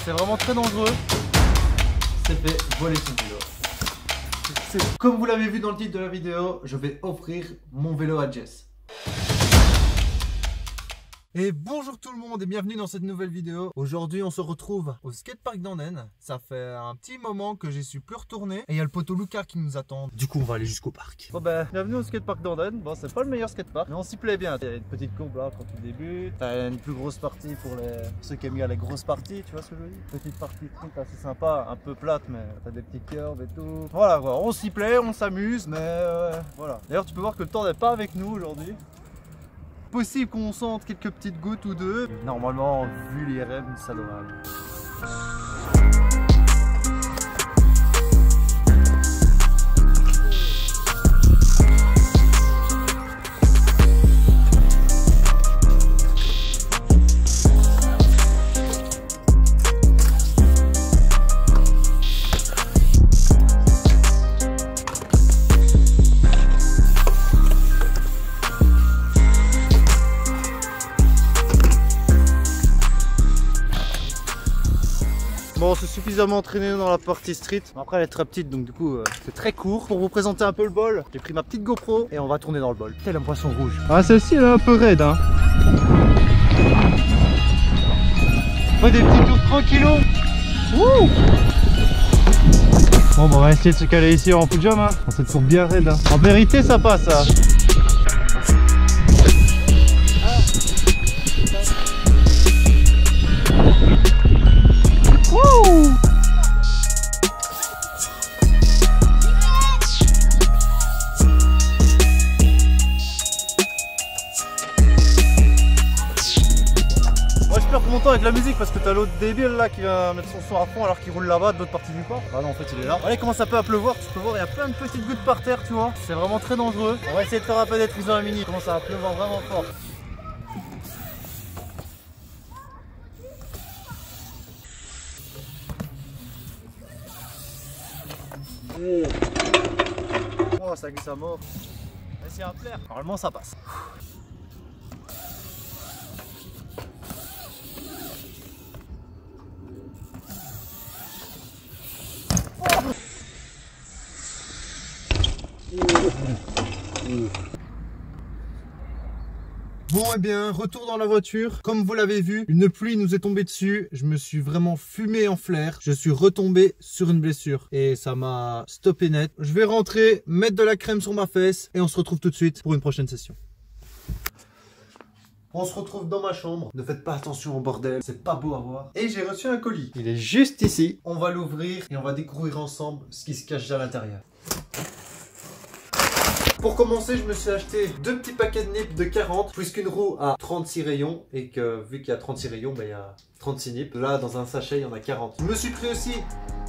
C'est vraiment très dangereux. C'est fait voler son vélo. Comme vous l'avez vu dans le titre de la vidéo, je vais offrir mon vélo à Jess. Et bonjour tout le monde et bienvenue dans cette nouvelle vidéo. Aujourd'hui on se retrouve au skatepark d'Andenne. Ça fait un petit moment que j'y suis plus retourné et il y a le poteau Lucas qui nous attend. Du coup on va aller jusqu'au parc. Bon ben bienvenue au skatepark d'Andenne. Bon c'est pas le meilleur skatepark mais on s'y plaît bien. Il y a une petite courbe là quand tu débutes. T'as une plus grosse partie pour ceux qui aiment bien les grosses parties, tu vois ce que je veux dire. Petite partie de truc assez sympa, un peu plate mais t'as des petites curves et tout. Voilà quoi, on s'y plaît, on s'amuse mais voilà. D'ailleurs tu peux voir que le temps n'est pas avec nous aujourd'hui. Possible qu'on sente quelques petites gouttes ou deux. Normalement, vu l'IRM, ça devrait aller. Bon, on s'est suffisamment entraîné dans la partie street. Après, elle est très petite, donc du coup, c'est très court. Pour vous présenter un peu le bol, j'ai pris ma petite GoPro et on va tourner dans le bol. Tel un poisson rouge. Ah, celle-ci, elle est un peu raide, hein. On fait des petits tours tranquillos. Wouh! Bon, bah, on va essayer de se caler ici en foot jam, hein. C'est toujours bien raide, hein. En vérité, ça passe, ça. Mon temps avec la musique parce que t'as l'autre débile là qui va mettre son son à fond alors qu'il roule là-bas de l'autre partie du parc. Ah non, en fait il est là. Allez, commence un peu à pleuvoir, tu peux voir il y a plein de petites gouttes par terre, tu vois. C'est vraiment très dangereux. On va essayer de faire un peu des trucs dans la mini. Il commence à pleuvoir vraiment fort. Oh, ça glisse à mort. On va essayer un plaire. Normalement ça passe. Bon et bien, retour dans la voiture. Comme vous l'avez vu, une pluie nous est tombée dessus. Je me suis vraiment fumé en flair. Je suis retombé sur une blessure et ça m'a stoppé net. Je vais rentrer, mettre de la crème sur ma fesse et on se retrouve tout de suite pour une prochaine session. On se retrouve dans ma chambre. Ne faites pas attention au bordel, c'est pas beau à voir. Et j'ai reçu un colis. Il est juste ici. On va l'ouvrir et on va découvrir ensemble ce qui se cache à l'intérieur. Pour commencer, je me suis acheté deux petits paquets de nips de 40, puisqu'une roue a 36 rayons, et que vu qu'il y a 36 rayons, il y a 36 nips. Là, dans un sachet, il y en a 40. Je me suis pris aussi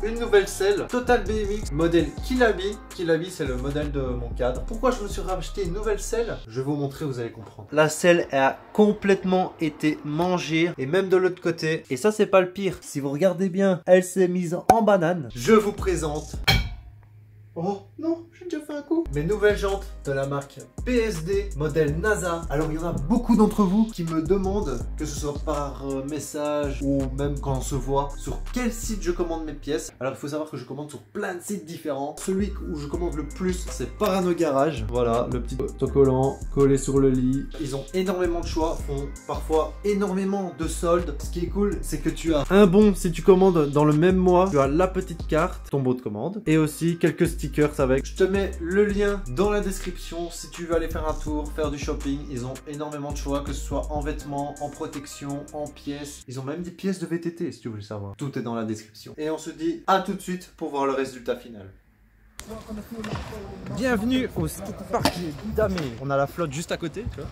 une nouvelle selle, Total BMX, modèle Kilabi. Kilabi, c'est le modèle de mon cadre. Pourquoi je me suis racheté une nouvelle selle? Je vais vous montrer, vous allez comprendre. La selle a complètement été mangée, et même de l'autre côté. Et ça, c'est pas le pire. Si vous regardez bien, elle s'est mise en banane. Je vous présente... Oh non, j'ai déjà fait un coup. Mes nouvelles jantes de la marque PSD, modèle NASA. Alors il y en a beaucoup d'entre vous qui me demandent, que ce soit par message ou même quand on se voit, sur quel site je commande mes pièces. Alors il faut savoir que je commande sur plein de sites différents. Celui où je commande le plus, c'est Parano Garage. Voilà, le petit autocollant collé sur le lit. Ils ont énormément de choix, font parfois énormément de soldes. Ce qui est cool, c'est que tu as un bon si tu commandes dans le même mois. Tu as la petite carte, ton bon de commande, et aussi quelques stickers avec. Je te mets le lien dans la description si tu veux aller faire un tour, faire du shopping. Ils ont énormément de choix, que ce soit en vêtements, en protection, en pièces. Ils ont même des pièces de VTT si tu veux le savoir. Tout est dans la description. Et on se dit à tout de suite pour voir le résultat final. Bienvenue au skatepark d'Amé. On a la flotte juste à côté, tu vois.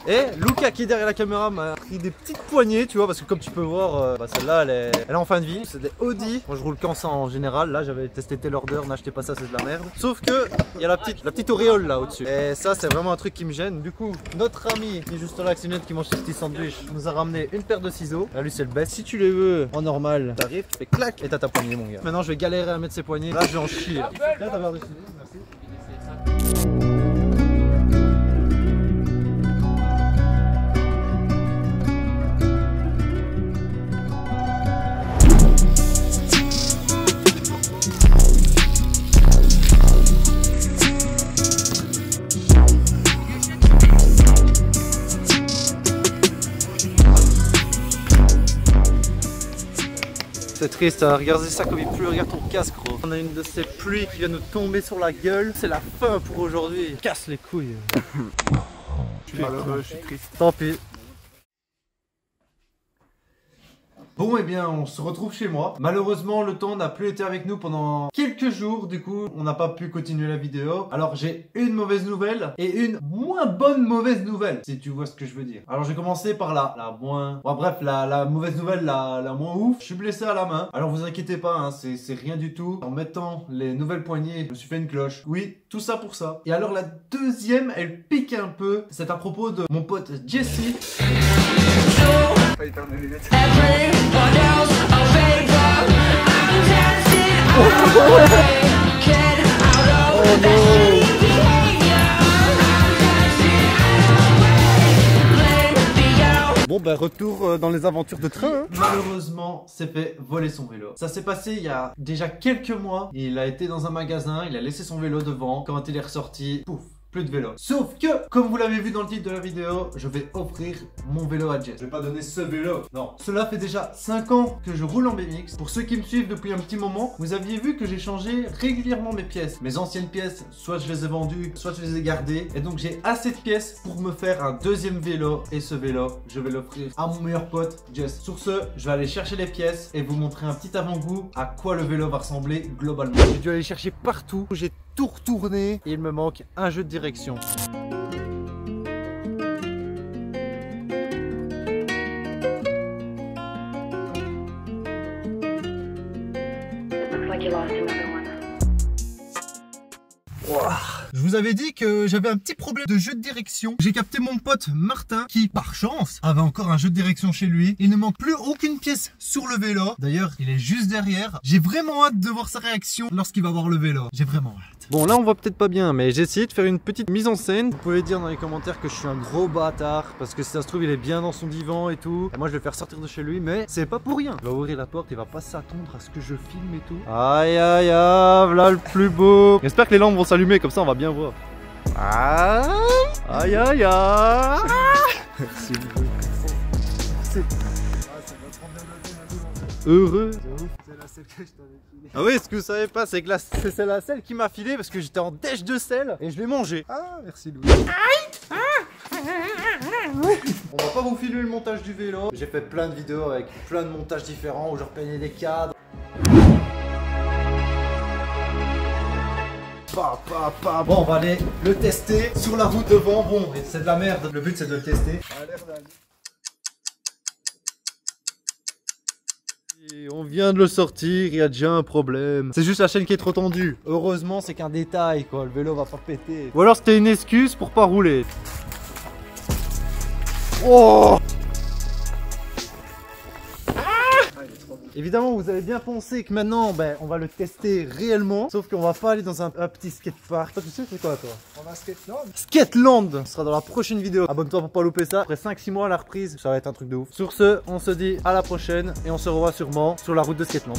Et Lucas qui est derrière la caméra m'a pris des petites poignées, tu vois, parce que comme tu peux voir, celle-là elle est en fin de vie. C'est des Audi. Moi je roule qu'en ça en général. Là j'avais testé Taylorder, n'achetez pas ça, c'est de la merde. Sauf que il y a la petite auréole là au-dessus. Et ça c'est vraiment un truc qui me gêne. Du coup, notre ami qui est juste là avec ses lunettes qui mange ses petits sandwichs nous a ramené une paire de ciseaux. Là lui c'est le best. Si tu les veux en normal, t'arrives, tu fais clac et t'as ta poignée mon gars. Maintenant je vais galérer à mettre ses poignées. Là je vais en chier. Là ta paire de ciseaux, merci. C'est triste, hein. Regardez ça comme il pleut, regarde ton casque gros. On a une de ces pluies qui vient nous tomber sur la gueule. C'est la fin pour aujourd'hui. Casse les couilles. Je suis malheureux, je suis triste. Tant pis. Bon et bien on se retrouve chez moi. Malheureusement le temps n'a plus été avec nous pendant quelques jours. Du coup on n'a pas pu continuer la vidéo. Alors j'ai une mauvaise nouvelle et une moins bonne mauvaise nouvelle, si tu vois ce que je veux dire. Alors j'ai commencé par la moins... Bon, bref la mauvaise nouvelle, la moins ouf. Je suis blessé à la main. Alors vous inquiétez pas hein, c'est rien du tout. En mettant les nouvelles poignées je me suis fait une cloche. Oui, tout ça pour ça. Et alors la deuxième elle pique un peu. C'est à propos de mon pote Jesse. Bon bah retour dans les aventures de train hein. Malheureusement s'est fait voler son vélo. Ça s'est passé il y a déjà quelques mois. Il a été dans un magasin, il a laissé son vélo devant. Quand il est ressorti, pouf, plus de vélo. Sauf que, comme vous l'avez vu dans le titre de la vidéo, je vais offrir mon vélo à Jess. Je vais pas donner ce vélo, non. Cela fait déjà 5 ans que je roule en BMX. Pour ceux qui me suivent depuis un petit moment, vous aviez vu que j'ai changé régulièrement mes pièces. Mes anciennes pièces, soit je les ai vendues, soit je les ai gardées. Et donc j'ai assez de pièces pour me faire un deuxième vélo. Et ce vélo, je vais l'offrir à mon meilleur pote, Jess. Sur ce, je vais aller chercher les pièces et vous montrer un petit avant-goût à quoi le vélo va ressembler globalement. J'ai dû aller chercher partout. J'ai tout retourné et il me manque un jeu de direction. Je vous avais dit que j'avais un petit problème de jeu de direction. J'ai capté mon pote Martin qui, par chance, avait encore un jeu de direction chez lui. Il ne manque plus aucune pièce sur le vélo. D'ailleurs, il est juste derrière. J'ai vraiment hâte de voir sa réaction lorsqu'il va voir le vélo. J'ai vraiment hâte. Bon, là on voit peut-être pas bien, mais j'ai essayé de faire une petite mise en scène. Vous pouvez dire dans les commentaires que je suis un gros bâtard parce que si ça se trouve il est bien dans son divan et tout. Et moi je vais le faire sortir de chez lui, mais c'est pas pour rien. Il va ouvrir la porte, il va pas s'attendre à ce que je filme et tout. Aïe aïe aïe, voilà le plus beau. J'espère que les lampes vont s'allumer, comme ça on va bien voir. Aïe aïe aïe. Merci beaucoup. Heureux. C'est la selle que je t'avais filée. Ah oui, ce que vous savez pas, c'est que là, c'est la selle qui m'a filé parce que j'étais en dèche de sel et je l'ai mangé. Ah, merci Louis. On va pas vous filmer le montage du vélo. J'ai fait plein de vidéos avec plein de montages différents où je repeignais des cadres. Bon, on va aller le tester sur la route devant. Bon, c'est de la merde. Le but c'est de le tester. Et on vient de le sortir, il y a déjà un problème. C'est juste la chaîne qui est trop tendue. Heureusement, c'est qu'un détail quoi. Le vélo va pas péter. Ou alors c'était une excuse pour pas rouler. Oh! Évidemment, vous avez bien pensé que maintenant, on va le tester réellement. Sauf qu'on va pas aller dans un petit skatepark. Toi, tu sais, c'est quoi, toi? On va à Skateland. Skateland! Ce sera dans la prochaine vidéo. Abonne-toi pour pas louper ça. Après 5-6 mois, la reprise, ça va être un truc de ouf. Sur ce, on se dit à la prochaine et on se revoit sûrement sur la route de Skateland.